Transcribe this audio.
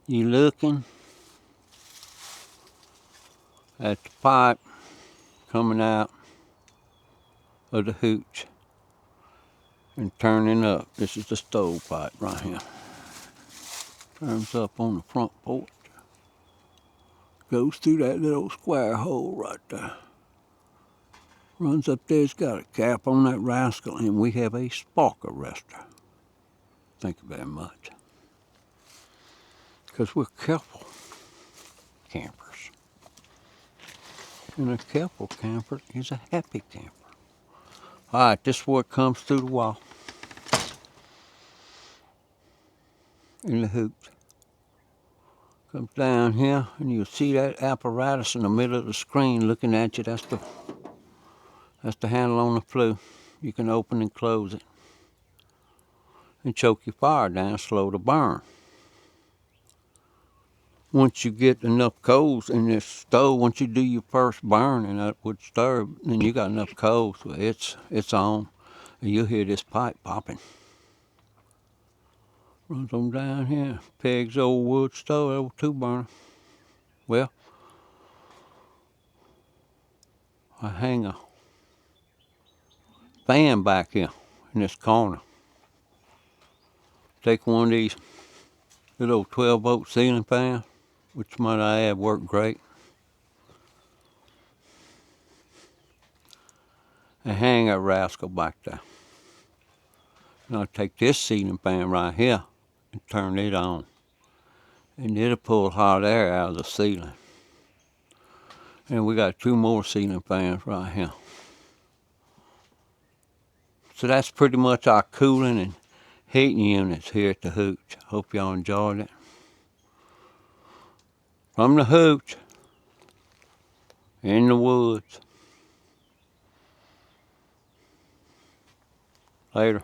You looking at the pipe coming out of the hooch and turning up. This is the stove pipe right here. Turns up on the front porch. Goes through that little square hole right there. Runs up there, it's got a cap on that rascal, and we have a spark arrestor. Thank you very much. Because we're careful campers. And a careful camper is a happy camper. Alright, this is where it comes through the wall. In the hooch. Comes down here, and you'll see that apparatus in the middle of the screen looking at you. That's the handle on the flue. You can open and close it. And choke your fire down, slow the burn. Once you get enough coals in this stove, once you do your first burn in that wood stove, then you got enough coals, so it's on. And you'll hear this pipe popping. Runs on down here. Peg's old wood stove, old 2-burner. Well, I hang a fan back here in this corner. Take one of these little 12-volt ceiling fans, which might I add work great. And hang that rascal back there. And I'll take this ceiling fan right here and turn it on. And it'll pull hot air out of the ceiling. And we got 2 more ceiling fans right here. So that's pretty much our cooling and heating units here at the hooch. Hope y'all enjoyed it. From the hooch, in the woods. Later.